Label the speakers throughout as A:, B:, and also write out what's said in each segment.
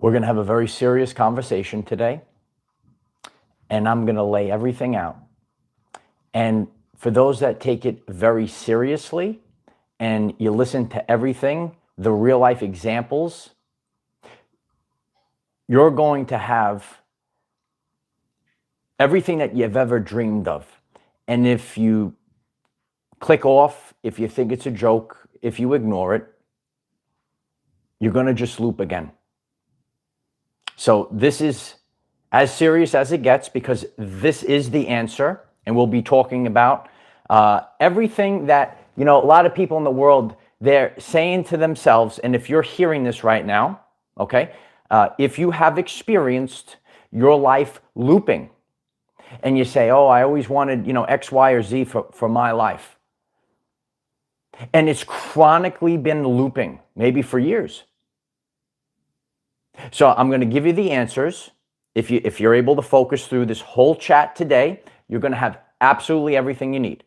A: We're going to have a very serious conversation today, and I'm going to lay everything out. And for those that take it very seriously and you listen to everything, the real life examples, you're going to have everything that you've ever dreamed of. And if you click off, if you think it's a joke, if you ignore it, you're going to just loop again. So this is as serious as it gets, because this is the answer. And we'll be talking about everything that, a lot of people in the world, they're saying to themselves, and if you're hearing this right now, okay, if you have experienced your life looping and you say, oh, I always wanted, X, Y, or Z for my life. And it's chronically been looping, maybe for years. So I'm going to give you the answers. If you're able to focus through this whole chat today, you're going to have absolutely everything you need.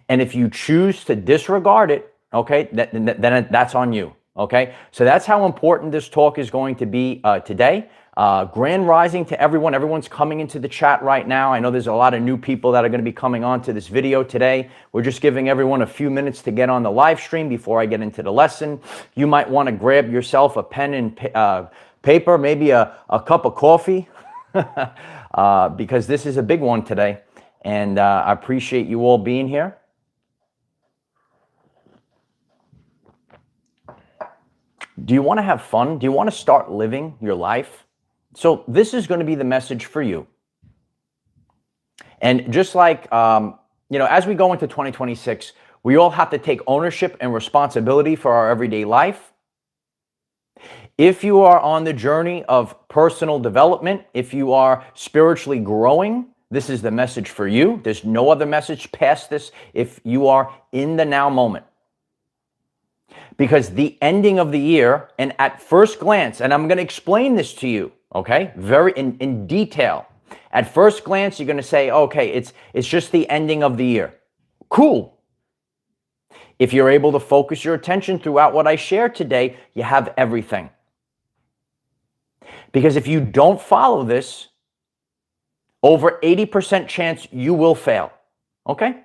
A: And if you choose to disregard it, okay, then that's on you, okay? So that's how important this talk is going to be today. Grand rising to everyone. Everyone's coming into the chat right now. I know there's a lot of new people that are going to be coming on to this video today. We're just giving everyone a few minutes to get on the live stream before I get into the lesson. You might want to grab yourself a pen and paper, maybe a cup of coffee, because this is a big one today. And I appreciate you all being here. Do you want to have fun? Do you want to start living your life? So this is going to be the message for you. And just like, as we go into 2026, we all have to take ownership and responsibility for our everyday life. If you are on the journey of personal development, if you are spiritually growing, this is the message for you. There's no other message past this if you are in the now moment. Because the ending of the year, and at first glance, and I'm going to explain this to you, okay, very in detail. At first glance, you're going to say, okay, it's just the ending of the year. Cool. If you're able to focus your attention throughout what I share today, you have everything. Because if you don't follow this, over 80% chance you will fail, okay?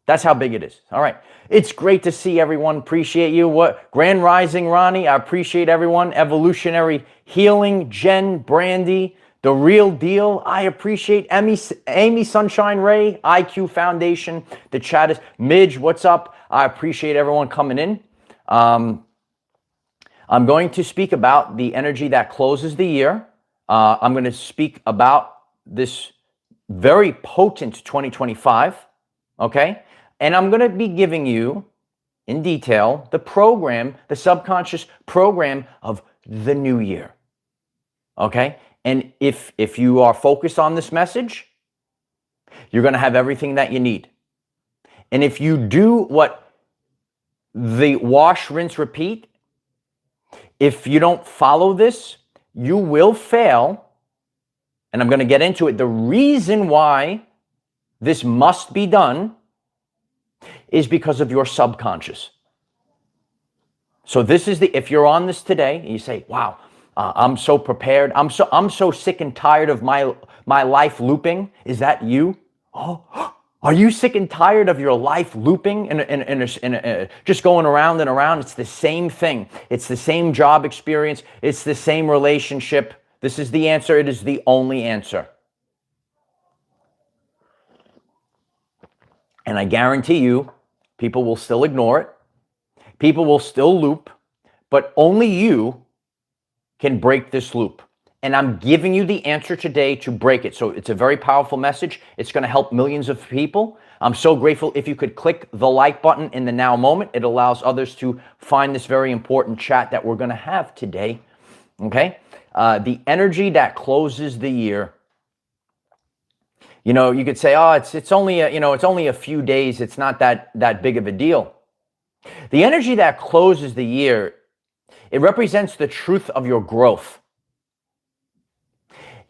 A: That's how big it is. All right. It's great to see everyone. Appreciate you. What Grand Rising, Ronnie. I appreciate everyone. Evolutionary Healing, Jen, Brandy, The Real Deal. I appreciate Amy, Sunshine Ray, IQ Foundation. The chat is Midge. What's up? I appreciate everyone coming in. I'm going to speak about the energy that closes the year. I'm going to speak about this very potent 2025. Okay. And I'm going to be giving you in detail the program, the subconscious program of the new year. Okay. And if you are focused on this message, you're going to have everything that you need. And if you do what the wash, rinse, repeat, if you don't follow this, you will fail. And I'm going to get into it. The reason why this must be done is because of your subconscious. So this is if you're on this today and you say, wow, I'm so prepared. I'm so sick and tired of my life looping. Is that you? Oh, are you sick and tired of your life looping and just going around and around? It's the same thing. It's the same job experience. It's the same relationship. This is the answer. It is the only answer. And I guarantee you, people will still ignore it. People will still loop, but only you can break this loop. And I'm giving you the answer today to break it. So it's a very powerful message. It's going to help millions of people. I'm so grateful if you could click the like button in the now moment. It allows others to find this very important chat that we're going to have today. Okay? The energy that closes the year. You could say, oh, it's only a few days. It's not that big of a deal. The energy that closes the year, it represents the truth of your growth.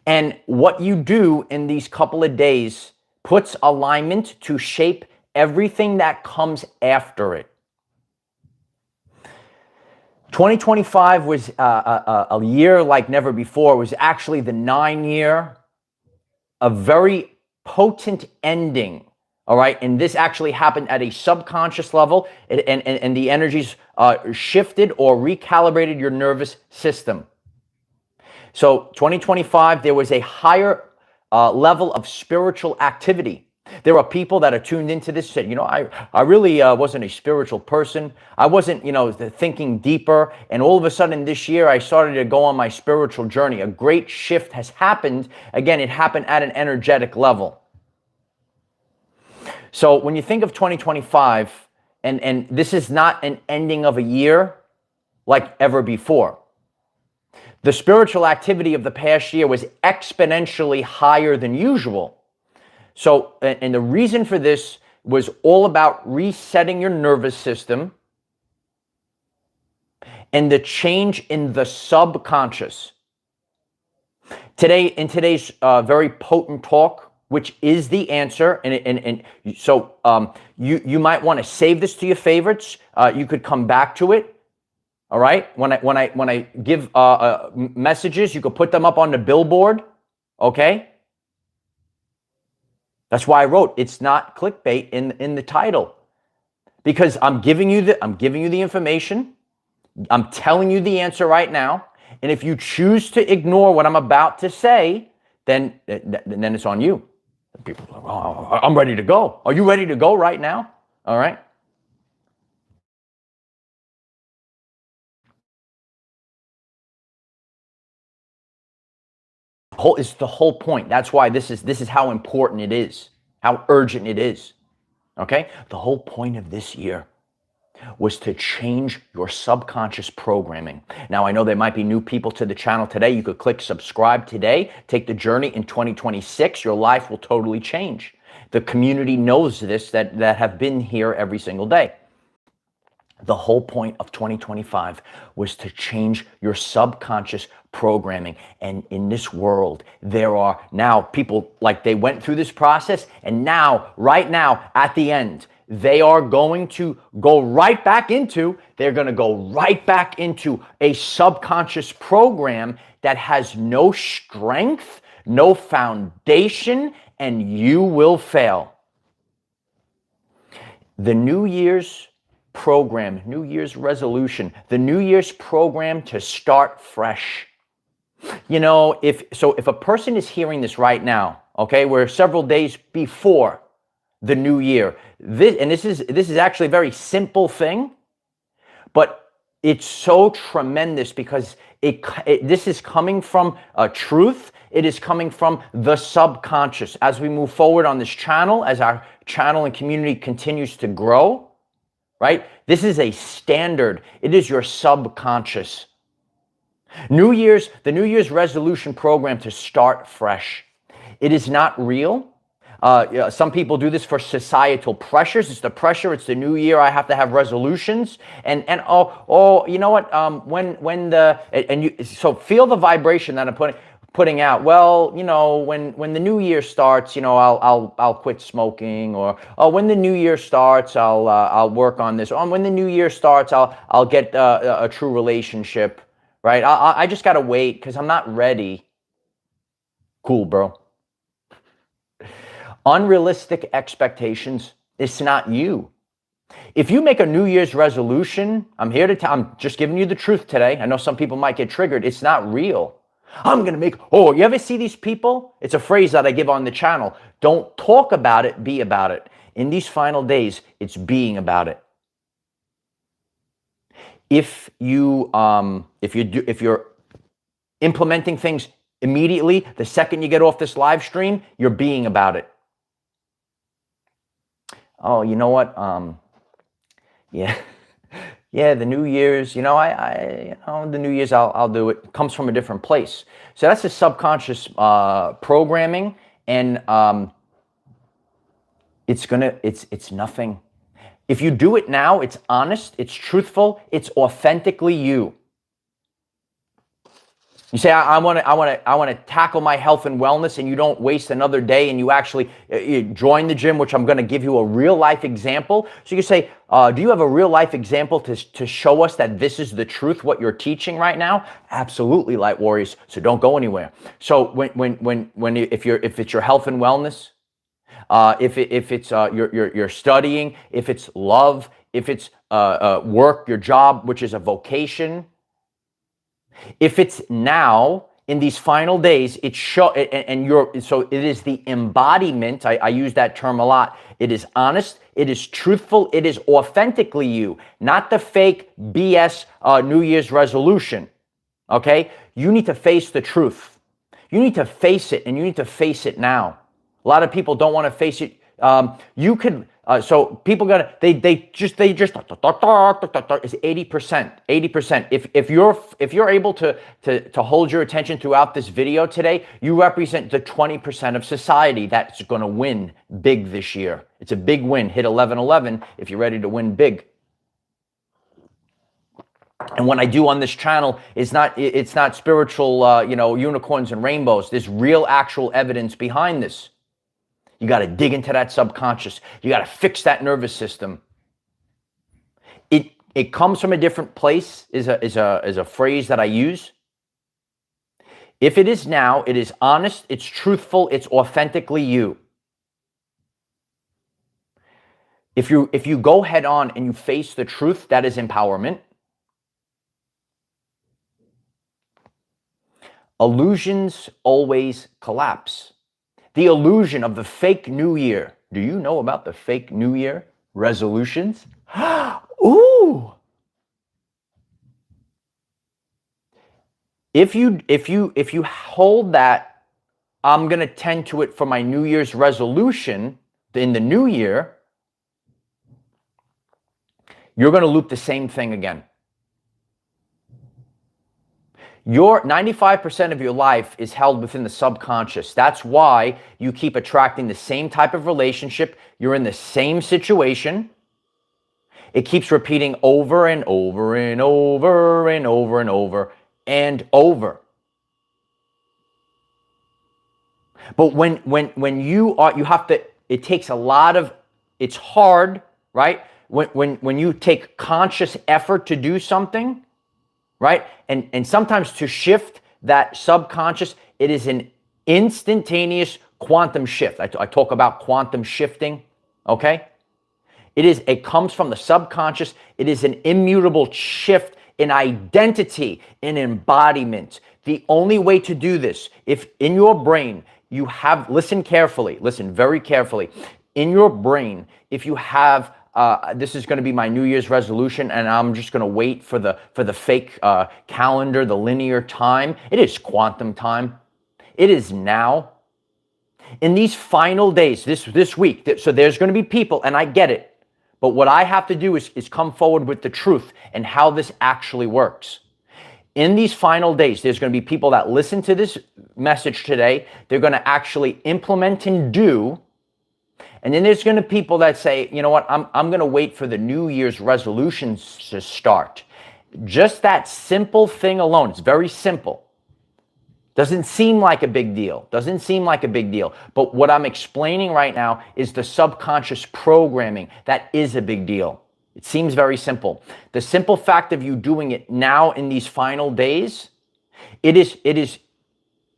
A: And what you do in these couple of days puts alignment to shape everything that comes after it. 2025 was a year like never before. It was actually the 9-year, a very potent ending. All right. And this actually happened at a subconscious level, and the energies shifted or recalibrated your nervous system. So 2025, there was a higher level of spiritual activity. There are people that are tuned into this said, I really wasn't a spiritual person. I wasn't, thinking deeper. And all of a sudden this year, I started to go on my spiritual journey. A great shift has happened. Again, it happened at an energetic level. So when you think of 2025, and this is not an ending of a year like ever before. The spiritual activity of the past year was exponentially higher than usual. So, and the reason for this was all about resetting your nervous system and the change in the subconscious. Today, in today's very potent talk, which is the answer, so you might want to save this to your favorites. You could come back to it. All right. When I give messages, you could put them up on the billboard. Okay. That's why I wrote it's not clickbait in the title, because I'm giving you the information. I'm telling you the answer right now. And if you choose to ignore what I'm about to say, then it's on you. People are like, oh, I'm ready to go. Are you ready to go right now? All right. It's the whole point. That's why this is how important it is, how urgent it is. Okay? The whole point of this year was to change your subconscious programming. Now, I know there might be new people to the channel today. You could click subscribe today, take the journey in 2026. Your life will totally change. The community knows this, that have been here every single day. The whole point of 2025 was to change your subconscious programming. And in this world, there are now people like they went through this process, and now, right now, at the end, they are going to go right back into a subconscious program that has no strength, no foundation, and you will fail. The New Year's program, New Year's resolution, the New Year's program to start fresh. If a person is hearing this right now, okay, we're several days before the new year. This is actually a very simple thing, but it's so tremendous because this is coming from truth. It is coming from the subconscious. As we move forward on this channel, as our channel and community continues to grow, right? This is a standard. It is your subconscious. The New Year's resolution program to start fresh. It is not real. Some people do this for societal pressures. It's the pressure. It's the new year. I have to have resolutions. And you know what? So feel the vibration that I'm putting out. Well, when the new year starts, I'll quit smoking, or when the new year starts, I'll work on this. Or when the new year starts, I'll get a true relationship, right? I just gotta wait because I'm not ready. Cool, bro. Unrealistic expectations. It's not you. If you make a New Year's resolution, I'm just giving you the truth today. I know some people might get triggered. It's not real. You ever see these people? It's a phrase that I give on the channel. Don't talk about it, be about it. In these final days, it's being about it. If you're implementing things immediately, the second you get off this live stream, you're being about it. Oh, you know what? Yeah, the New Year's, the New Year's, I'll do it. It comes from a different place. So that's the subconscious programming, and it's nothing. If you do it now, it's honest, it's truthful, it's authentically you. You say, I want to tackle my health and wellness, and you don't waste another day, and you actually you join the gym, which I'm going to give you a real life example. So you say, do you have a real life example to show us that this is the truth, what you're teaching right now? Absolutely, Light Warriors. So don't go anywhere. So if it's your health and wellness, if it's your studying, if it's love, if it's work, your job, which is a vocation. If it's now in these final days, so it is the embodiment. I use that term a lot. It is honest, it is truthful, it is authentically you, not the fake BS New Year's resolution. Okay? You need to face the truth. You need to face it, and you need to face it now. A lot of people don't want to face it. So people they just it's 80%. 80%. If you're able to hold your attention throughout this video today, you represent the 20% of society that's going to win big this year. It's a big win. Hit 1111 if you're ready to win big. And what I do on this channel is it's not spiritual, unicorns and rainbows. There's real, actual evidence behind this. You got to dig into that subconscious. You got to fix that nervous system. It comes from a different place is a phrase that I use. If it is now, it is honest, it's truthful, it's authentically you. If you go head on and you face the truth, that is empowerment. Illusions always collapse. The illusion of the fake New Year. Do you know about the fake New Year resolutions? Ooh. If you hold that, I'm going to tend to it for my New Year's resolution in the new year, you're going to loop the same thing again. Your 95% of your life is held within the subconscious. That's why you keep attracting the same type of relationship. You're in the same situation. It keeps repeating over and over and over and over and over and over. But when you have to, it takes a lot of, it's hard, right? When you take conscious effort to do something, right? And sometimes to shift that subconscious, it is an instantaneous quantum shift. I talk about quantum shifting, okay? It comes from the subconscious. It is an immutable shift in identity, in embodiment. The only way to do this, if in your brain you have, listen carefully, listen very carefully, in your brain, if you have this is going to be my New Year's resolution, and I'm just going to wait for the fake calendar, the linear time. It is quantum time. It is now. In these final days, this week, so there's going to be people, and I get it, but what I have to do is come forward with the truth and how this actually works. In these final days, there's going to be people that listen to this message today. They're going to actually implement and do. And then there's going to be people that say, you know what, I'm going to wait for the New Year's resolutions to start. Just that simple thing alone, it's very simple. Doesn't seem like a big deal. Doesn't seem like a big deal. But what I'm explaining right now is the subconscious programming. That is a big deal. It seems very simple. The simple fact of you doing it now in these final days, it is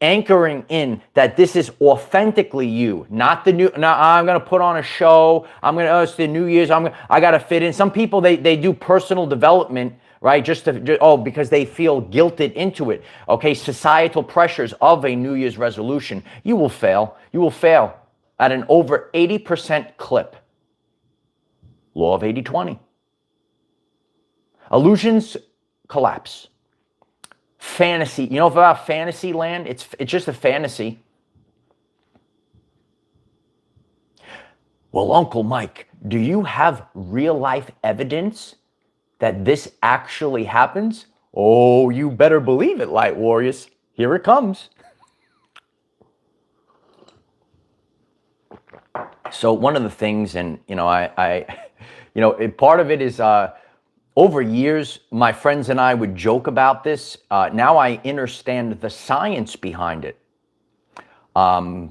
A: anchoring in that this is authentically you, not the new. Now I'm going to put on a show. It's the New Year's. I got to fit in. Some people they do personal development, right? Because they feel guilted into it. Okay, societal pressures of a New Year's resolution. You will fail. You will fail at an over 80% clip. Law of 80-20. Illusions collapse. Fantasy. You know about fantasy land? It's just a fantasy. Well, Uncle Mike, do you have real life evidence that this actually happens? Oh, you better believe it, Light Warriors. Here it comes. So one of the things, and part of it is over years, my friends and I would joke about this. Now I understand the science behind it.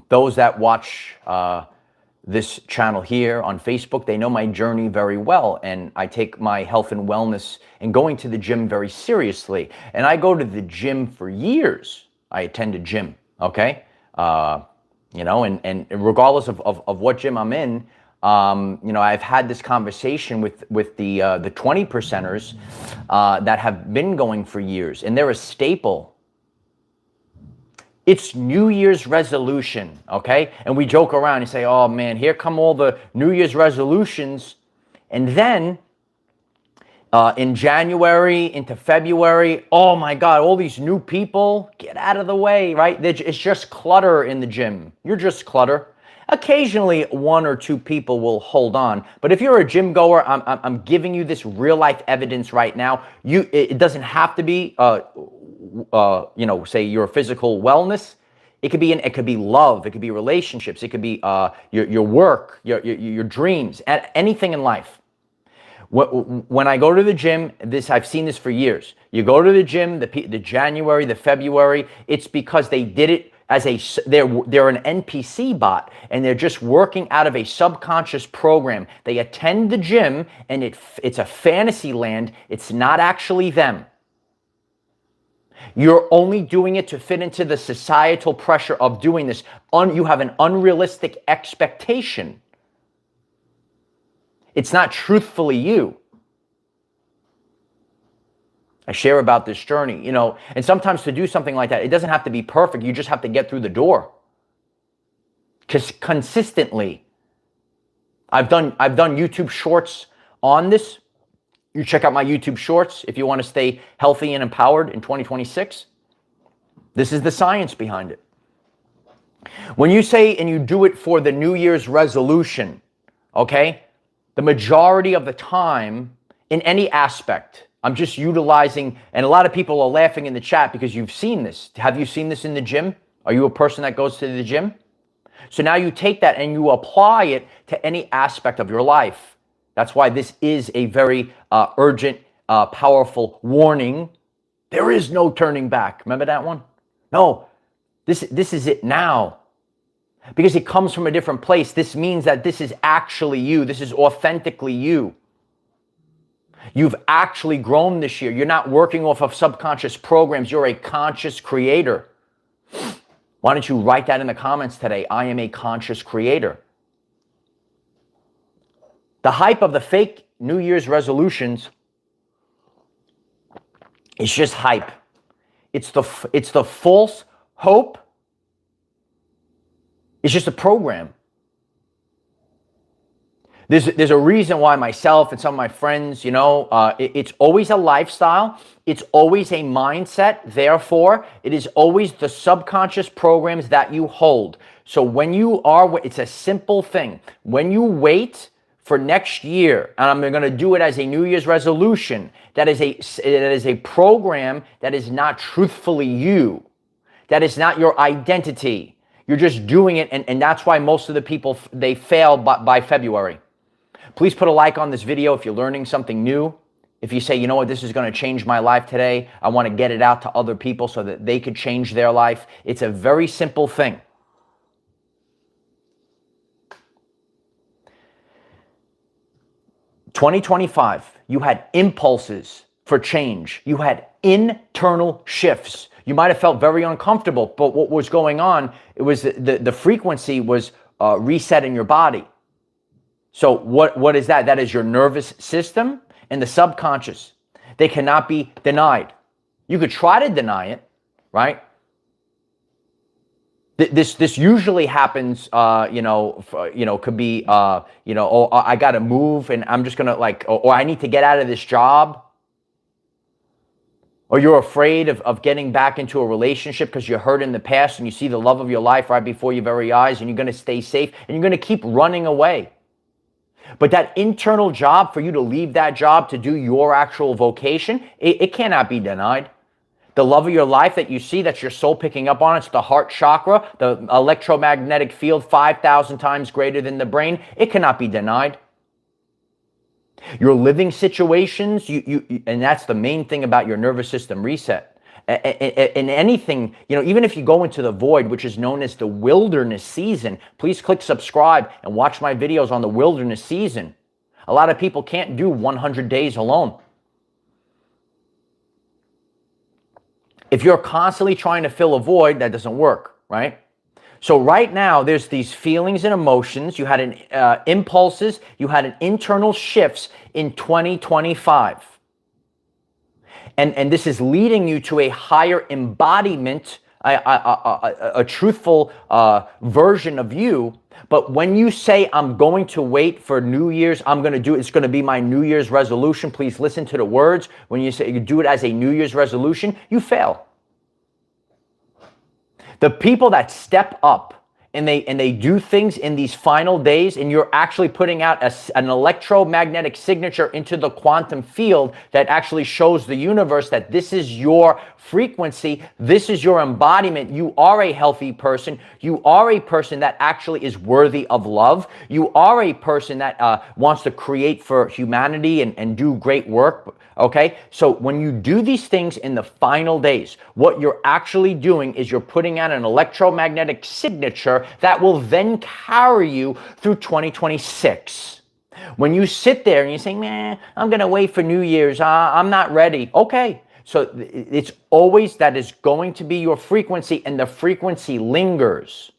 A: Those that watch this channel here on Facebook, they know my journey very well, and I take my health and wellness and going to the gym very seriously. And I go to the gym for years. I attend a gym, okay? You know, and regardless of what gym I'm in, you know, I've had this conversation with the 20 percenters that have been going for years, and they're a staple. It's New Year's resolution, okay? And we joke around and say, oh man, here come all the New Year's resolutions. And then in January into February, oh my God, all these new people, get out of the way, right? It's just clutter in the gym. You're just clutter. Occasionally, one or two people will hold on. But if you're a gym goer, I'm giving you this real life evidence right now. It doesn't have to be, you know, say your physical wellness. It could be love. It could be relationships. It could be your work, your dreams, anything in life. When I go to the gym, I've seen this for years. You go to the gym, the January, the February. It's because they did it as they're an NPC bot, and they're just working out of a subconscious program. They attend the gym, and it's a fantasy land. It's not actually them. You're only doing it to fit into the societal pressure of doing this. You have an unrealistic expectation. It's not truthfully you. I share about this journey, you know, and sometimes to do something like that, it doesn't have to be perfect. You just have to get through the door. Because consistently, I've done YouTube shorts on this. You check out my YouTube shorts if you want to stay healthy and empowered in 2026. This is the science behind it. When you say and you do it for the New Year's resolution, okay, the majority of the time in any aspect, I'm just utilizing, and a lot of people are laughing in the chat because you've seen this. Have you seen this in the gym? Are you a person that goes to the gym? So now you take that and you apply it to any aspect of your life. That's why this is a very urgent, powerful warning. There is no turning back. Remember that one? No, this is it now. Because it comes from a different place. This means that this is actually you. This is authentically you. You've actually grown this year. You're not working off of subconscious programs. You're a conscious creator. Why don't you write that in the comments today? I am a conscious creator. The hype of the fake New Year's resolutions is just hype. It's the false hope. It's just a program. There's a reason why myself and some of my friends, you know, it's always a lifestyle. It's always a mindset. Therefore, it is always the subconscious programs that you hold. So when you are, it's a simple thing. When you wait for next year, and I'm going to do it as a New Year's resolution, that is a program that is not truthfully you. That is not your identity. You're just doing it, and that's why most of the people, they fail by February. Please put a like on this video if you're learning something new. If you say, you know what, this is going to change my life today. I want to get it out to other people so that they could change their life. It's a very simple thing. In 2025, you had impulses for change. You had internal shifts. You might have felt very uncomfortable, but what was going on, it was the frequency was resetting your body. So what is that? That is your nervous system and the subconscious. They cannot be denied. You could try to deny it, right? This usually happens, could be, oh, I got to move and I'm just going to or I need to get out of this job. Or you're afraid of getting back into a relationship because you're hurt in the past and you see the love of your life right before your very eyes and you're going to stay safe and you're going to keep running away. But that internal job, for you to leave that job to do your actual vocation, it cannot be denied. The love of your life that you see, that's your soul picking up on, it's the heart chakra, the electromagnetic field 5,000 times greater than the brain. It cannot be denied. Your living situations, and that's the main thing about your nervous system reset. In anything, even if you go into the void, which is known as the wilderness season, please click subscribe and watch my videos on the wilderness season. A lot of people can't do 100 days alone. If you're constantly trying to fill a void, that doesn't work, right? So right now, there's these feelings and emotions. You had impulses. You had an internal shifts in 2025. And this is leading you to a higher embodiment, a truthful version of you. But when you say, I'm going to wait for New Year's, it's going to be my New Year's resolution. Please listen to the words. When you say you do it as a New Year's resolution, you fail. The people that step up and they do things in these final days, and you're actually putting out an electromagnetic signature into the quantum field that actually shows the universe that this is your frequency, this is your embodiment. You are a healthy person. You are a person that actually is worthy of love. You are a person that wants to create for humanity and do great work. Okay, so when you do these things in the final days, what you're actually doing is you're putting out an electromagnetic signature that will then carry you through 2026. When you sit there and you say, man, I'm going to wait for New Year's, I'm not ready. Okay, so it's always that is going to be your frequency, and the frequency lingers.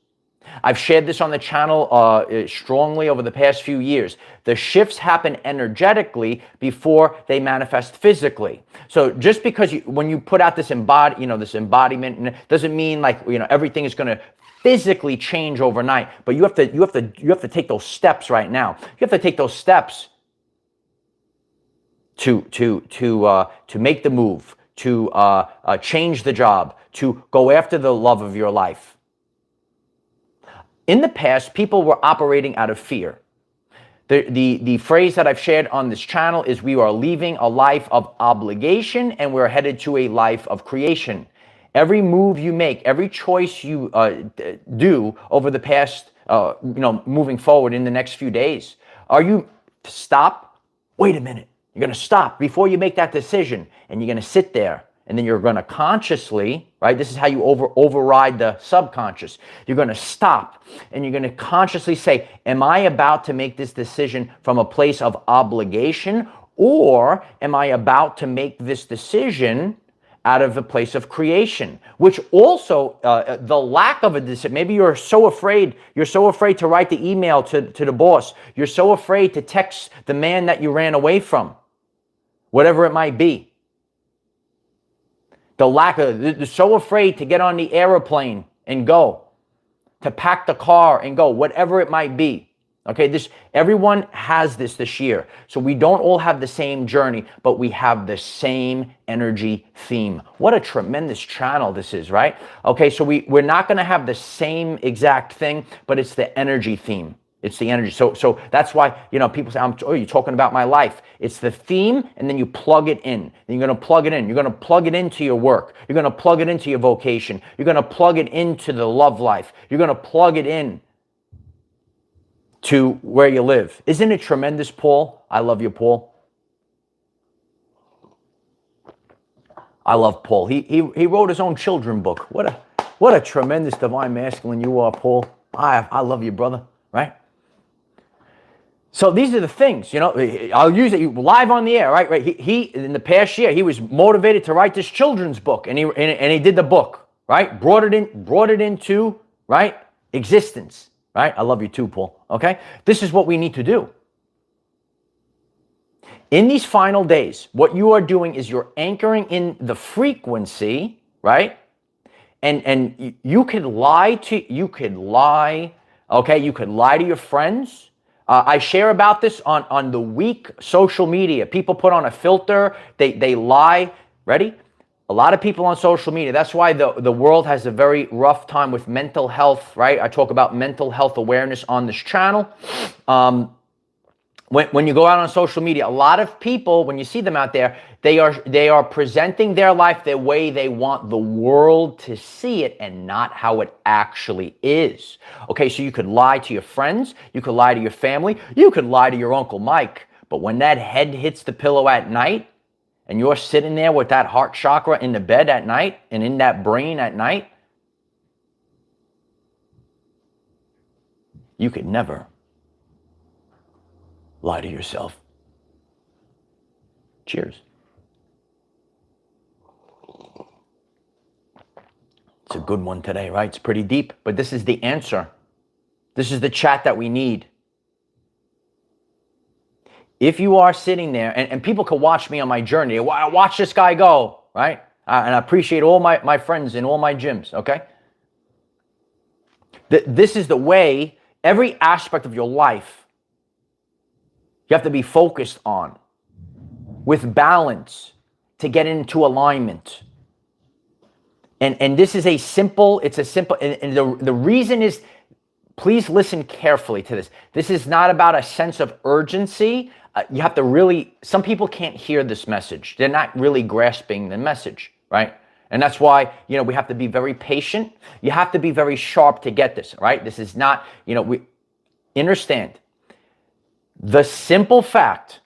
A: I've shared this on the channel strongly over the past few years. The shifts happen energetically before they manifest physically. So just because when you put out this embodiment, doesn't mean like everything is going to physically change overnight. But you have to take those steps right now. You have to take those steps to make the move, to change the job, to go after the love of your life. In the past, people were operating out of fear. The phrase that I've shared on this channel is we are leaving a life of obligation and we're headed to a life of creation. Every move you make, every choice you do over the past, moving forward in the next few days, are you to stop? Wait a minute. You're going to stop before you make that decision, and you're going to sit there. And then you're going to consciously, right? This is how you override the subconscious. You're going to stop and you're going to consciously say, am I about to make this decision from a place of obligation, or am I about to make this decision out of a place of creation? Which also, the lack of a decision, maybe you're so afraid to write the email to the boss. You're so afraid to text the man that you ran away from, whatever it might be. They're so afraid to get on the airplane and go, to pack the car and go, whatever it might be. Okay, everyone has this year. So we don't all have the same journey, but we have the same energy theme. What a tremendous channel this is, right? Okay, so we're not going to have the same exact thing, but it's the energy theme. It's the energy. So that's why, people say, you're talking about my life. It's the theme, and then you plug it in. Then you're going to plug it in. You're going to plug it into your work. You're going to plug it into your vocation. You're going to plug it into the love life. You're going to plug it in to where you live. Isn't it tremendous, Paul? I love you, Paul. I love Paul. He wrote his own children book. What a tremendous divine masculine you are, Paul. I love you, brother, right? So these are the things, I'll use it live on the air, right? He in the past year, he was motivated to write this children's book, and he did the book, right? Brought it into, right, existence, right? I love you too, Paul, okay? This is what we need to do. In these final days, what you are doing is you're anchoring in the frequency, right? And you could lie, okay? You could lie to your friends. I share about this on the weak social media. People put on a filter, they lie. Ready? A lot of people on social media. That's why the world has a very rough time with mental health, right? I talk about mental health awareness on this channel. When you go out on social media, a lot of people, when you see them out there, they are presenting their life the way they want the world to see it and not how it actually is. Okay, so you could lie to your friends, you could lie to your family, you could lie to your Uncle Mike, But when that head hits the pillow at night and you're sitting there with that heart chakra in the bed at night and in that brain at night, you could never lie to yourself. Cheers. It's a good one today, right? It's pretty deep, but this is the answer. This is the chat that we need. If you are sitting there, and people can watch me on my journey, watch this guy go, right? And I appreciate all my friends in all my gyms, okay? This is the way every aspect of your life you have to be focused on with balance to get into alignment. And this is it's a simple, and the reason is, please listen carefully to this. This is not about a sense of urgency. You have to really, some people can't hear this message. They're not really grasping the message, right? And that's why, we have to be very patient. You have to be very sharp to get this, right? This is not, we understand the simple fact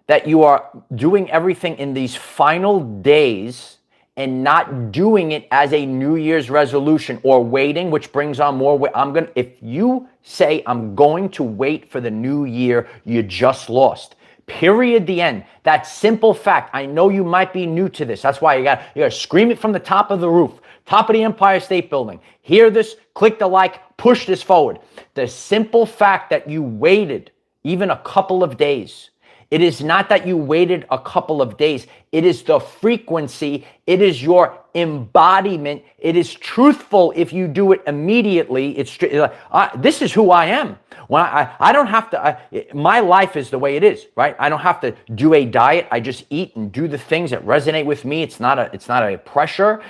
A: that you are doing everything in these final days and not doing it as a New Year's resolution or waiting, which brings on more. If you say, I'm going to wait for the new year, you just lost. Period, the end. That simple fact. I know you might be new to this. That's why you got to scream it from the top of the roof, top of the Empire State Building. Hear this, click the like, push this forward. The simple fact that you waited even a couple of days. It is not that you waited a couple of days. It is the frequency. It is your embodiment. It is truthful if you do it immediately. This is who I am. When I don't have to, my life is the way it is, right? I don't have to do a diet. I just eat and do the things that resonate with me. It's not a pressure.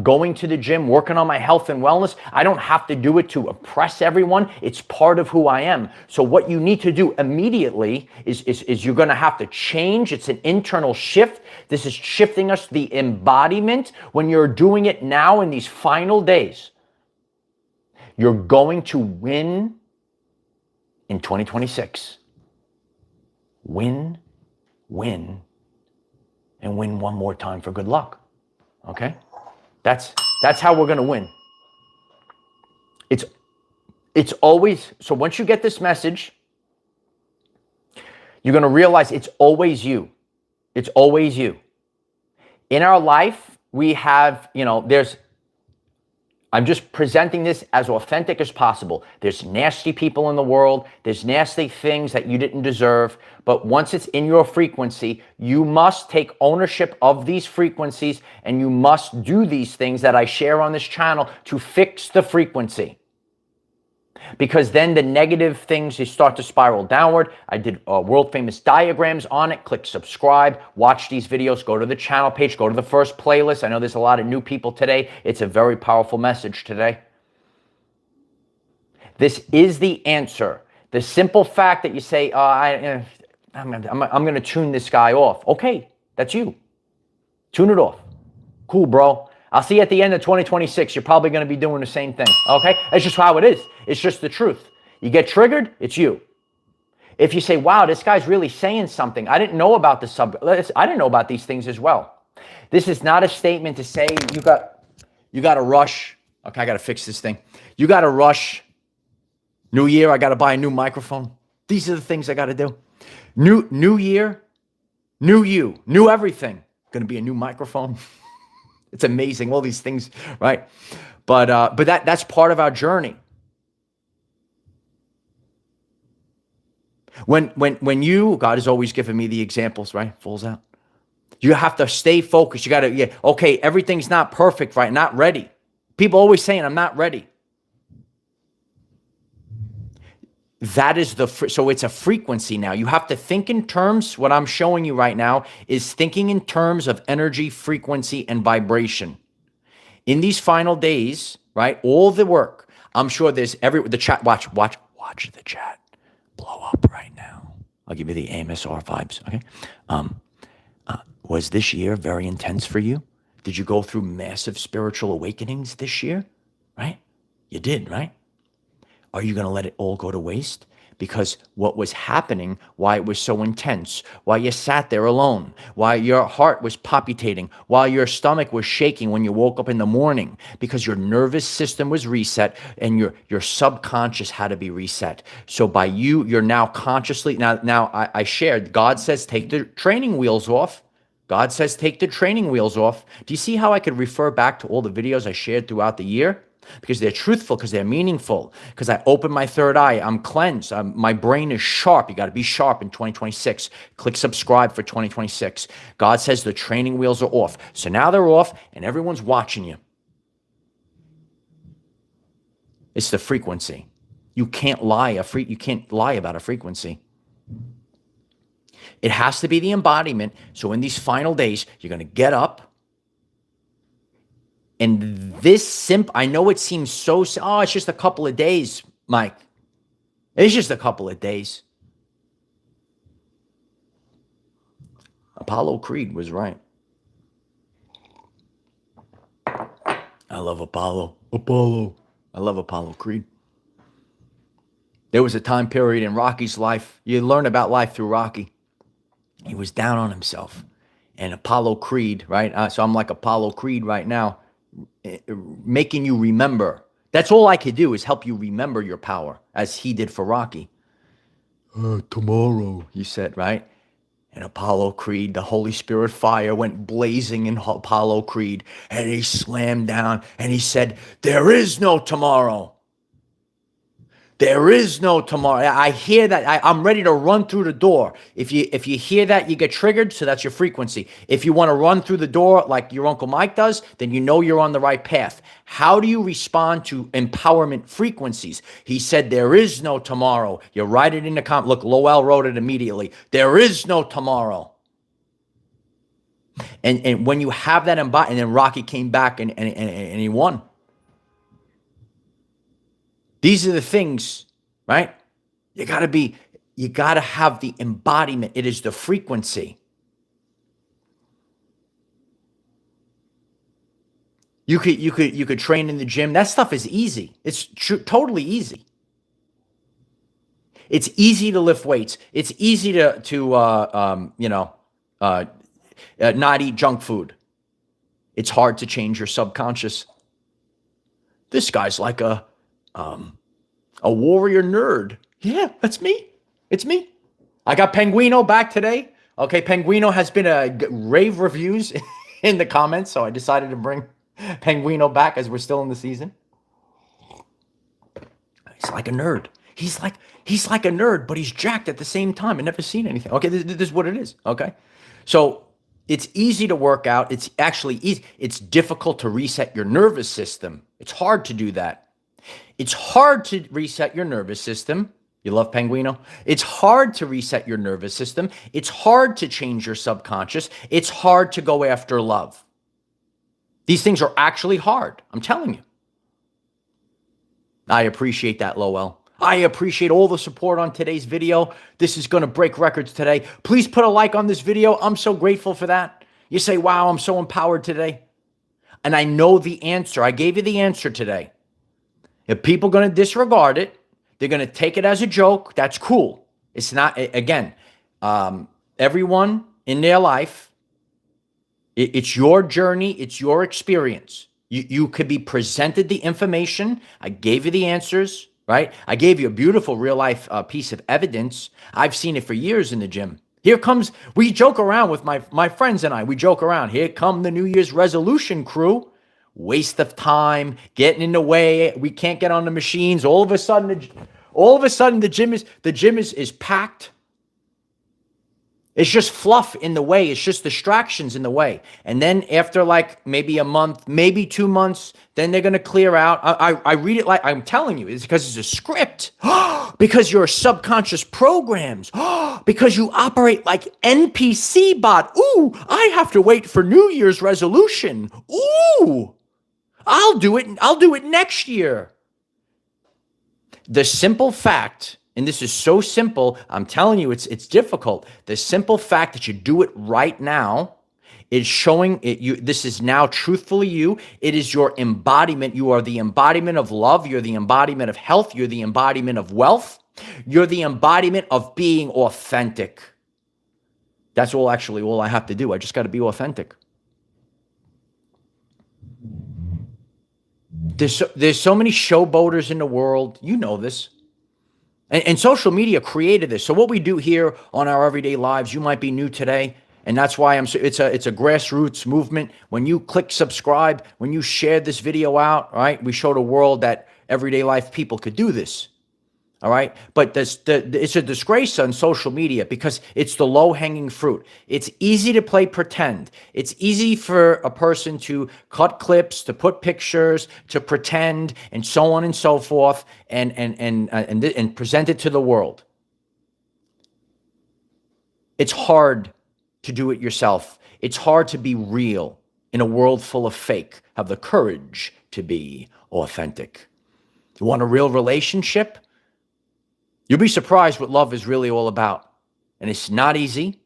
A: Going to the gym, working on my health and wellness. I don't have to do it to oppress everyone. It's part of who I am. So what you need to do immediately is you're going to have to change. It's an internal shift. This is shifting us the embodiment. When you're doing it now in these final days, you're going to win in 2026. Win, win, and win one more time for good luck. Okay? That's how we're going to win. It's always, so once you get this message, you're going to realize it's always you. It's always you. In our life, we have, I'm just presenting this as authentic as possible. There's nasty people in the world. There's nasty things that you didn't deserve. But once it's in your frequency, you must take ownership of these frequencies and you must do these things that I share on this channel to fix the frequency. Because then the negative things, you start to spiral downward. I did world famous diagrams on it. Click subscribe, watch these videos, go to the channel page, go to the first playlist. I know there's a lot of new people today. It's a very powerful message today. This is the answer. The simple fact that you say, I'm going to tune this guy off. Okay, that's you. Tune it off. Cool, bro. I'll see you at the end of 2026. You're probably going to be doing the same thing, okay? It's just how it is. It's just the truth. You get triggered, it's you. If you say, wow, this guy's really saying something. I didn't know about the subject. I didn't know about these things as well. This is not a statement to say you got to rush. Okay, I got to fix this thing. You got to rush. New year, I got to buy a new microphone. These are the things I got to do. New year, new you, new everything. Going to be a new microphone. It's amazing, all these things, right? But that's part of our journey. When you, God has always given me the examples, right? Falls out. You have to stay focused. You got to, okay, everything's not perfect, right? Not ready. People always saying, I'm not ready. That is so it's a frequency now. You have to think in terms, what I'm showing you right now is thinking in terms of energy, frequency, and vibration. In these final days, right, all the work, I'm sure there's the chat, watch the chat blow up right now. I'll give you the AMSR vibes, okay? Was this year very intense for you? Did you go through massive spiritual awakenings this year, right? You did, right? Are you going to let it all go to waste? Because what was happening, why it was so intense, why you sat there alone, why your heart was palpitating, why your stomach was shaking when you woke up in the morning, because your nervous system was reset and your subconscious had to be reset. So by you're now consciously, now I shared, God says take the training wheels off. God says take the training wheels off. Do you see how I could refer back to all the videos I shared throughout the year? Because they're truthful, because they're meaningful, because I open my third eye, I'm cleansed, my brain is sharp. You got to be sharp in 2026. Click subscribe for 2026. God says the training wheels are off. So now they're off and everyone's watching you. It's the frequency. You can't lie about a frequency. It has to be the embodiment. So in these final days, you're going to get up. And this I know it seems so, it's just a couple of days, Mike. It's just a couple of days. Apollo Creed was right. I love Apollo. I love Apollo Creed. There was a time period in Rocky's life. You learn about life through Rocky. He was down on himself. And Apollo Creed, right? So I'm like Apollo Creed right now, making you remember. That's all I could do is help you remember your power, as he did for Rocky. Tomorrow, he said, right? And Apollo Creed, the Holy Spirit fire went blazing in Apollo Creed, and he slammed down and he said, there is no tomorrow. There is no tomorrow. I hear that. I'm ready to run through the door. If you hear that, you get triggered, so that's your frequency. If you want to run through the door like your Uncle Mike does, then you know you're on the right path. How do you respond to empowerment frequencies? He said, there is no tomorrow. You write it in the comment. Look, Lowell wrote it immediately. There is no tomorrow. And when you have that embodied, and then Rocky came back and he won. These are the things, right? You got to have the embodiment. It is the frequency. You could train in the gym. That stuff is easy. It's totally easy. It's easy to lift weights. It's easy to not eat junk food. It's hard to change your subconscious. This guy's like a warrior nerd. Yeah, that's me. It's me. I got Penguino back today. Okay, Penguino has been rave reviews in the comments, so I decided to bring Penguino back as we're still in the season. He's like a nerd. He's like a nerd, but he's jacked at the same time. I've never seen anything. Okay, this is what it is. Okay, so it's easy to work out. It's actually easy. It's difficult to reset your nervous system. It's hard to do that. It's hard to reset your nervous system. You love Penguino? It's hard to reset your nervous system. It's hard to change your subconscious. It's hard to go after love. These things are actually hard. I'm telling you. I appreciate that, Lowell. I appreciate all the support on today's video. This is going to break records today. Please put a like on this video. I'm so grateful for that. You say, wow, I'm so empowered today. And I know the answer. I gave you the answer today. If people are going to disregard it, they're going to take it as a joke. That's cool. It's not, again, everyone in their life, it's your journey. It's your experience. You could be presented the information. I gave you the answers, right? I gave you a beautiful real life piece of evidence. I've seen it for years in the gym. We joke around with my friends and I. We joke around. Here come the New Year's resolution crew. Waste of time, getting in the way. We can't get on the machines. All of a sudden, the gym is packed. It's just fluff in the way. It's just distractions in the way. And then after like maybe a month, maybe 2 months, then they're going to clear out. I read it like I'm telling you. It's because it's a script. Because you're subconscious programs. Because you operate like NPC bot. Ooh, I have to wait for New Year's resolution. Ooh. I'll do it next year. The simple fact, and this is so simple, I'm telling you, it's difficult. The simple fact that you do it right now is showing it. This is now truthfully you. It is your embodiment. You are the embodiment of love. You're the embodiment of health. You're the embodiment of wealth. You're the embodiment of being authentic. That's all I have to do. I just got to be authentic. There's so many showboaters in the world. You know this. And social media created this. So what we do here on Our Everyday Lives, you might be new today, and that's why it's a grassroots movement. When you click subscribe, when you share this video out, right, we show the world that everyday life people could do this. All right. But it's a disgrace on social media because it's the low-hanging fruit. It's easy to play pretend. It's easy for a person to cut clips, to put pictures, to pretend, and so on and so forth, and present it to the world. It's hard to do it yourself. It's hard to be real in a world full of fake. Have the courage to be authentic. You want a real relationship? You'll be surprised what love is really all about. And it's not easy.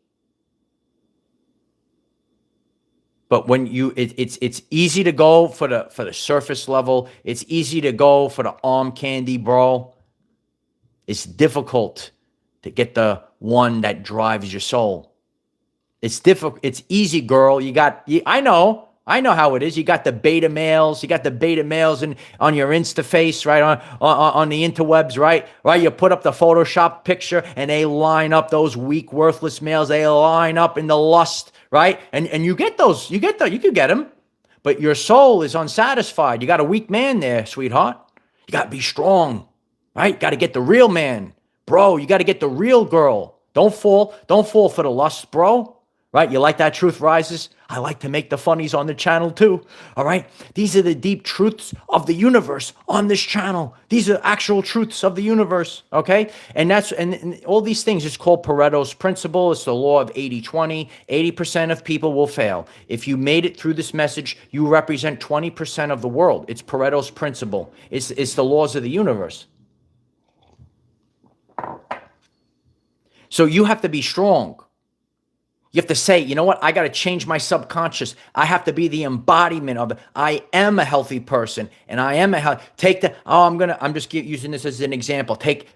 A: But when it's easy to go for the surface level. It's easy to go for the arm candy, bro. It's difficult to get the one that drives your soul. It's difficult. It's easy, girl. I know how it is. You got the beta males. You got the beta males on your Insta face, right? On the interwebs, right? Right. You put up the Photoshop picture and they line up, those weak, worthless males. They line up in the lust, right? And you get those. You could get them, but your soul is unsatisfied. You got a weak man there, sweetheart. You got to be strong, right? Got to get the real man, bro. You got to get the real girl. Don't fall for the lust, bro. Right? You like that Truth Rises? I like to make the funnies on the channel too. All right? These are the deep truths of the universe on this channel. These are actual truths of the universe. Okay? And all these things is called Pareto's principle. It's the law of 80-20. 80% of people will fail. If you made it through this message, you represent 20% of the world. It's Pareto's principle. It's the laws of the universe. So you have to be strong. You have to say, you know what? I got to change my subconscious. I have to be the embodiment of it. I am a healthy person, and I am I'm just using this as an example. Take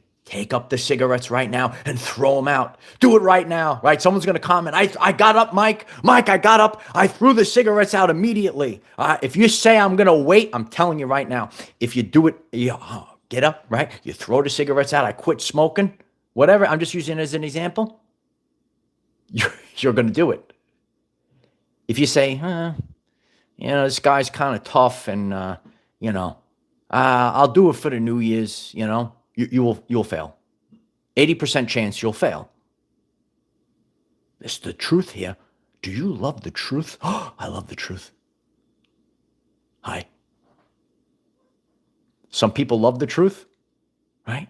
A: up the cigarettes right now and throw them out. Do it right now, right? Someone's going to comment, I got up, Mike, I got up. I threw the cigarettes out immediately. If you say I'm going to wait, I'm telling you right now, if you do it, get up, right? You throw the cigarettes out. I quit smoking, whatever. I'm just using it as an example. You're going to do it. If you say, this guy's kind of tough and, I'll do it for the New Year's, you'll fail. 80% chance you'll fail. It's the truth here. Do you love the truth? Oh, I love the truth. Hi. Some people love the truth, right?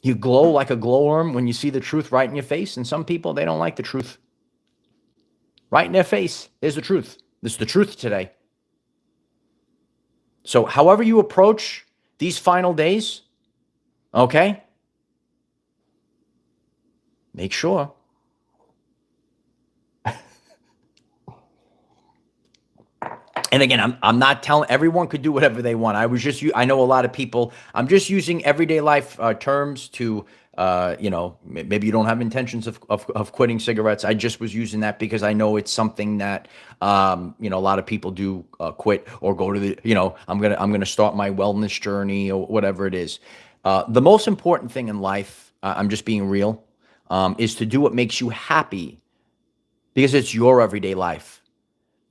A: You glow like a glowworm when you see the truth right in your face, and some people, they don't like the truth. Right in their face, there's the truth. This is the truth today. So however you approach these final days, okay, make sure. And again, I'm not telling everyone could do whatever they want. I know a lot of people, I'm just using everyday life terms to, maybe you don't have intentions of quitting cigarettes. I just was using that because I know it's something that, a lot of people do quit or go to the, I'm going to start my wellness journey or whatever it is. The most important thing in life, I'm just being real, is to do what makes you happy because it's your everyday life.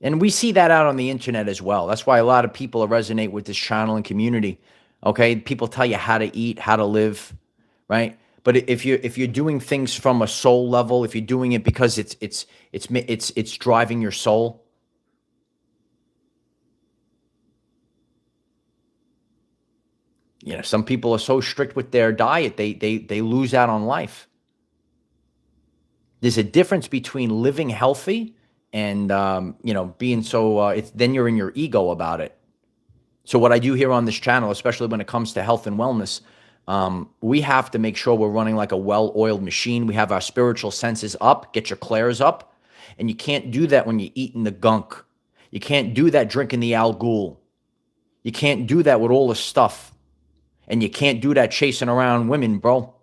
A: And we see that out on the internet as well. That's why a lot of people resonate with this channel and community. Okay, people tell you how to eat, how to live, right? But if you're doing things from a soul level, if you're doing it because it's driving your soul, some people are so strict with their diet they lose out on life. There's a difference between living healthy and, being so, then you're in your ego about it. So what I do here on this channel, especially when it comes to health and wellness, we have to make sure we're running like a well-oiled machine. We have our spiritual senses up, get your clairs up. And you can't do that when you're eating the gunk. You can't do that drinking the Al Ghul. You can't do that with all the stuff. And you can't do that chasing around women, bro.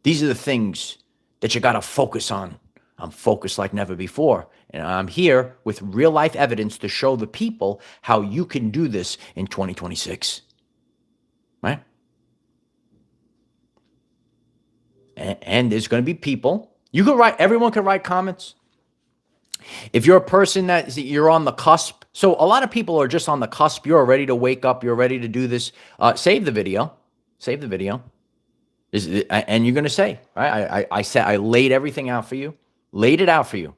A: These are the things that you got to focus on. I'm focused like never before. And I'm here with real life evidence to show the people how you can do this in 2026. Right? And there's going to be people. You can write, everyone can write comments. If you're a person that you're on the cusp, so a lot of people are just on the cusp. You're ready to wake up. You're ready to do this. Save the video. Save the video. And you're going to say, right? I said, I laid everything out for you. Laid it out for you.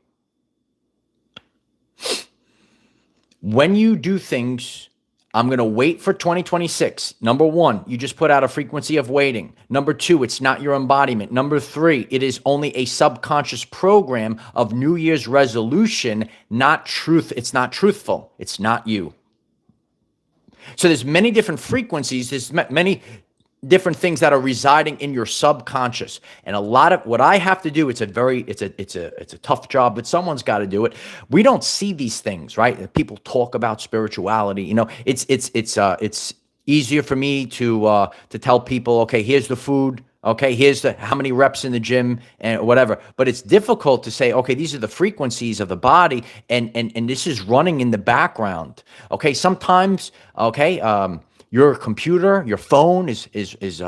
A: When you do things, I'm going to wait for 2026. Number one, you just put out a frequency of waiting. Number two, it's not your embodiment. Number three, it is only a subconscious program of New Year's resolution, not truth. It's not truthful. It's not you. So there's many different frequencies. There's many different things that are residing in your subconscious. And a lot of what I have to do, it's a tough job, but someone's got to do it. We don't see these things, right? People talk about spirituality. You know, it's easier for me to tell people, okay, here's the food. Okay, here's how many reps in the gym and whatever. But it's difficult to say, okay, these are the frequencies of the body, and this is running in the background. Okay, sometimes, okay, your computer, your phone is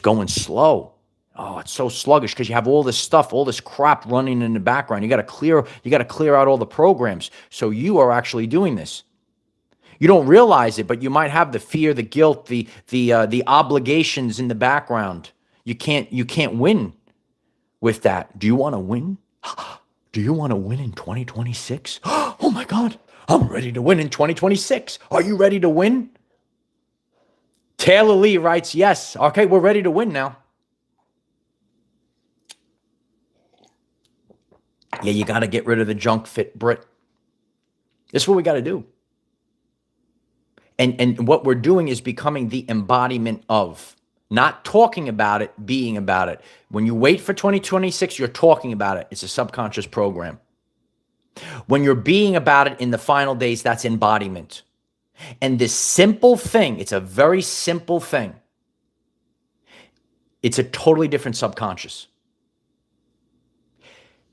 A: going slow. Oh, it's so sluggish because you have all this stuff, all this crap running in the background. You got to clear out all the programs. So you are actually doing this. You don't realize it, but you might have the fear, the guilt, the obligations in the background. You can't win with that. Do you want to win? Do you want to win in 2026? Oh my God, I'm ready to win in 2026. Are you ready to win? Taylor Lee writes, yes. Okay, we're ready to win now. Yeah, you got to get rid of the junk fit Brit. This is what we got to do. And what we're doing is becoming the embodiment of, not talking about it, being about it. When you wait for 2026, you're talking about it. It's a subconscious program. When you're being about it in the final days, that's embodiment. And this simple thing, it's a very simple thing. It's a totally different subconscious.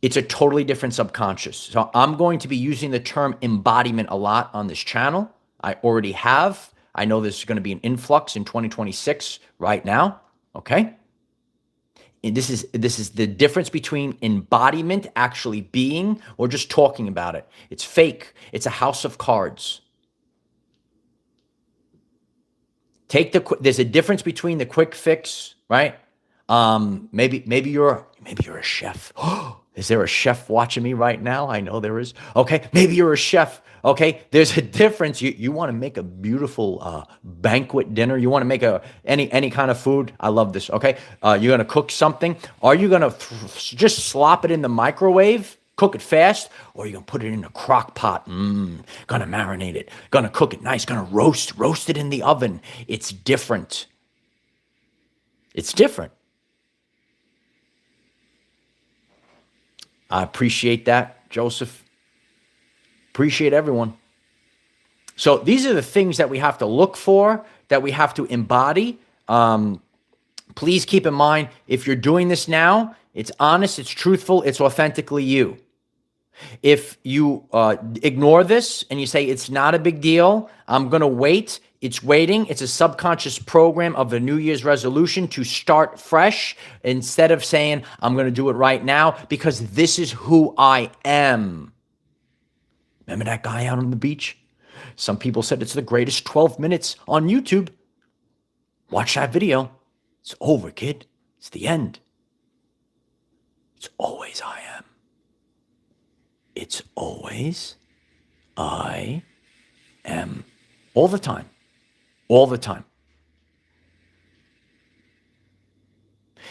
A: It's a totally different subconscious. So I'm going to be using the term embodiment a lot on this channel. I already have. I know there's going to be an influx in 2026 right now. Okay. And this is the difference between embodiment, actually being, or just talking about it. It's fake. It's a house of cards. There's a difference between the quick fix, right? Maybe you're a chef. Is there a chef watching me right now? I know there is. Okay, maybe you're a chef. Okay, there's a difference. You want to make a beautiful banquet dinner. You want to make any kind of food. I love this. Okay, you're gonna cook something. Are you gonna just slop it in the microwave? Cook it fast, or you're going to put it in a crock pot. Gonna marinate it. Gonna cook it nice. Gonna roast it in the oven. It's different. It's different. I appreciate that, Joseph. Appreciate everyone. So these are the things that we have to look for, that we have to embody. Please keep in mind, if you're doing this now, it's honest, it's truthful, it's authentically you. If you ignore this and you say, it's not a big deal, I'm going to wait, it's waiting. It's a subconscious program of the New Year's resolution to start fresh instead of saying, I'm going to do it right now because this is who I am. Remember that guy out on the beach? Some people said it's the greatest 12 minutes on YouTube. Watch that video. It's over, kid. It's the end. It's always I am. It's always I am. All the time. All the time.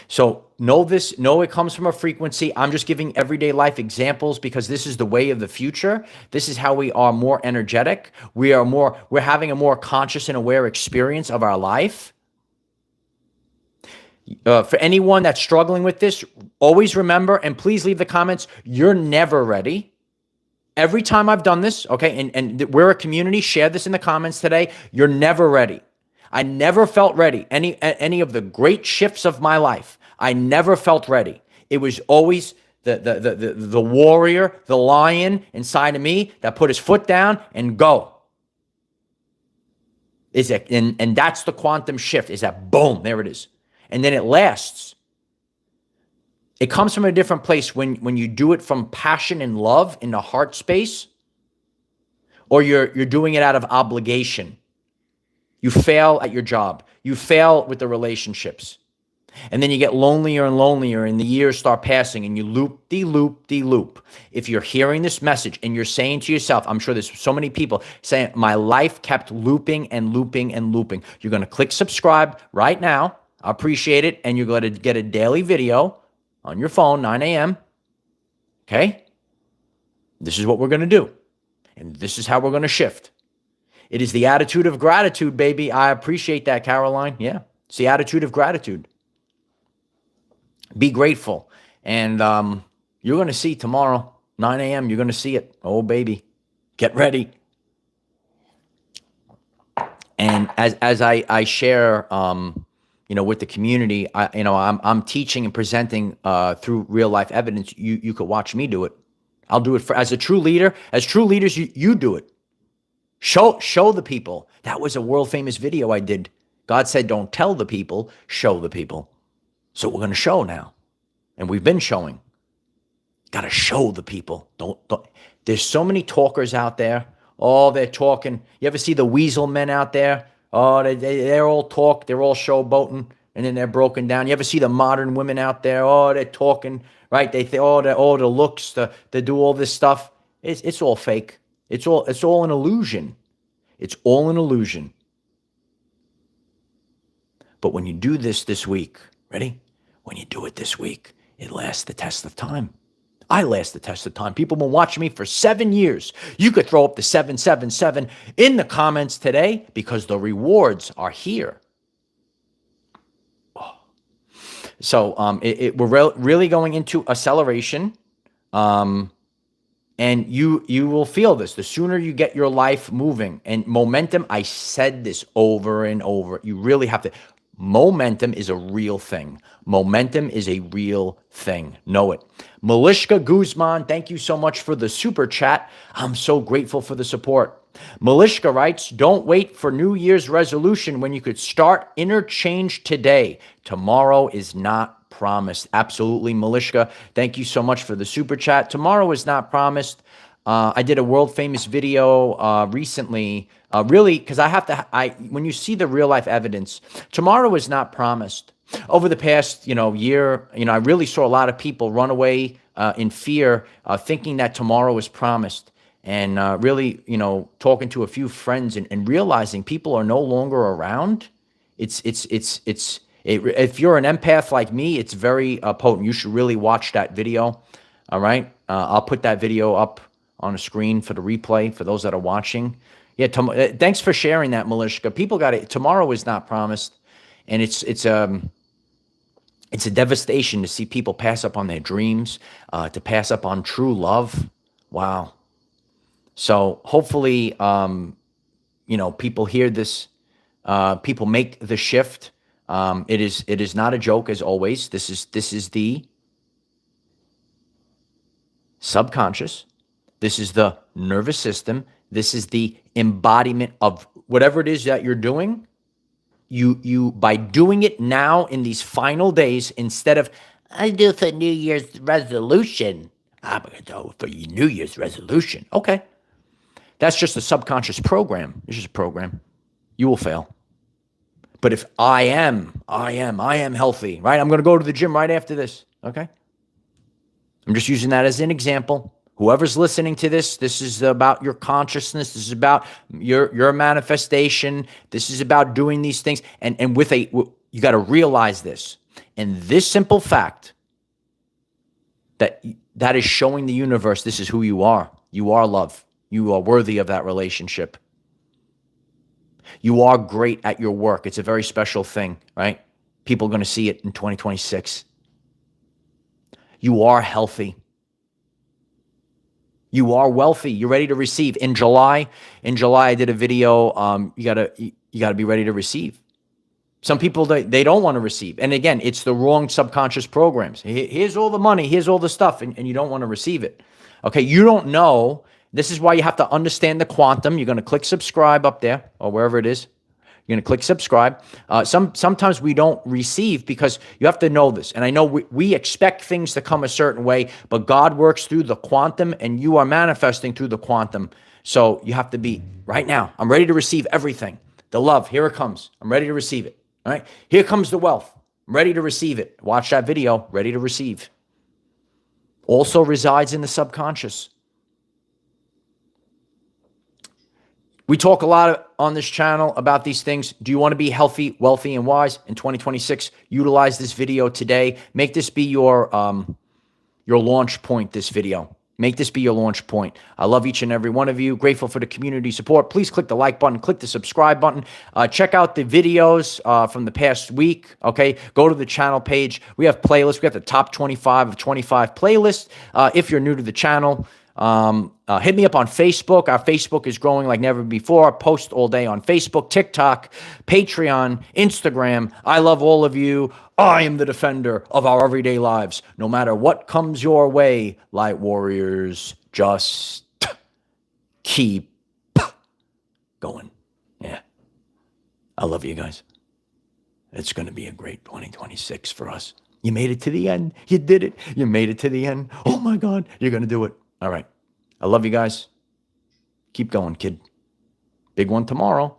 A: So know this, know it comes from a frequency. I'm just giving everyday life examples because this is the way of the future. This is how we are more energetic. We're having a more conscious and aware experience of our life. For anyone that's struggling with this, always remember, and please leave the comments, you're never ready. Every time I've done this, okay, and we're a community, share this in the comments today, you're never ready. I never felt ready. Any of the great shifts of my life, I never felt ready. It was always the warrior, the lion inside of me that put his foot down and go. And that's the quantum shift, is that boom, there it is. And then it lasts. It comes from a different place when you do it from passion and love in the heart space, or you're doing it out of obligation. You fail at your job. You fail with the relationships. And then you get lonelier and lonelier, and the years start passing, and you loop. If you're hearing this message and you're saying to yourself, I'm sure there's so many people saying, my life kept looping and looping and looping. You're going to click subscribe right now. I appreciate it. And you're going to get a daily video on your phone, 9 a.m. Okay? This is what we're going to do. And this is how we're going to shift. It is the attitude of gratitude, baby. I appreciate that, Caroline. Yeah, it's the attitude of gratitude. Be grateful. And you're going to see tomorrow, 9 a.m., you're going to see it. Oh, baby. Get ready. And as I share, with the community, I'm teaching and presenting through real life evidence. You could watch me do it. I'll do it as a true leader. As true leaders, you do it. Show the people. That was a world famous video I did. God said, don't tell the people, show the people. So we're going to show now. And we've been showing. Got to show the people. Don't. There's so many talkers out there. Oh, they're talking. You ever see the weasel men out there? Oh, they're all talk. They're all showboating. And then they're broken down. You ever see the modern women out there? Oh, they're talking, right? They think, the looks, they do all this stuff. It's all fake. It's all an illusion. It's all an illusion. But when you do this week, ready? When you do it this week, it lasts the test of time. I last the test of time. People have been watching me for 7 years. You could throw up the 777 in the comments today because the rewards are here. Oh. So we're really going into acceleration. And you will feel this. The sooner you get your life moving and momentum, I said this over and over. You really have to. Momentum is a real thing. Momentum is a real thing. Know it. Malishka Guzman, thank you so much for the super chat. I'm so grateful for the support. Malishka writes, don't wait for New Year's resolution when you could start interchange today. Tomorrow is not promised. Absolutely, Malishka. Thank you so much for the super chat. Tomorrow is not promised. I did a world famous video recently, really, because when you see the real life evidence, tomorrow is not promised. Over the past, year, I really saw a lot of people run away in fear, thinking that tomorrow is promised. And really, talking to a few friends and realizing people are no longer around. If you're an empath like me, it's very potent. You should really watch that video. All right. I'll put that video up on a screen for the replay for those that are watching. Yeah. Thanks for sharing that, Malishka. People got it. Tomorrow is not promised. And it's a devastation to see people pass up on their dreams, to pass up on true love. Wow. So hopefully, people hear this, people make the shift. It is not a joke, as always. This is the subconscious. This is the nervous system. This is the embodiment of whatever it is that you're doing. You by doing it now in these final days, instead of, I do for New Year's resolution. I'm going to do for your New Year's resolution. Okay. That's just a subconscious program. It's just a program. You will fail. But if I am healthy, right? I'm going to go to the gym right after this. Okay. I'm just using that as an example. Whoever's listening to this is about your consciousness. This is about your manifestation. This is about doing these things. And you got to realize this. And this simple fact that is showing the universe, this is who you are. You are love. You are worthy of that relationship. You are great at your work. It's a very special thing, right? People are going to see it in 2026. You are healthy. You are wealthy. You're ready to receive. In July, I did a video. You gotta be ready to receive. Some people, they don't want to receive. And again, it's the wrong subconscious programs. Here's all the money. Here's all the stuff. And you don't want to receive it. Okay, you don't know. This is why you have to understand the quantum. You're going to click subscribe up there or wherever it is. You're going to click subscribe. Sometimes we don't receive because you have to know this. And I know we expect things to come a certain way, but God works through the quantum and you are manifesting through the quantum. So you have to be right now. I'm ready to receive everything. The love, here it comes. I'm ready to receive it. All right. Here comes the wealth. I'm ready to receive it. Watch that video. Ready to receive. Also resides in the subconscious. We talk a lot on this channel about these things. Do you want to be healthy, wealthy, and wise in 2026? Utilize this video today. Make this be your launch point, this video. Make this be your launch point. I love each and every one of you. Grateful for the community support. Please click the like button. Click the subscribe button. Check out the videos from the past week, okay? Go to the channel page. We have playlists. We have the top 25 of 25 playlists. If you're new to the channel, hit me up on Facebook. Our Facebook is growing like never before. I post all day on Facebook, TikTok, Patreon, Instagram. I love all of you. I am the defender of our everyday lives. No matter what comes your way, light warriors, just keep going. Yeah. I love you guys. It's going to be a great 2026 for us. You made it to the end. You did it. You made it to the end. Oh my God, you're going to do it. All right. I love you guys. Keep going, kid. Big one tomorrow.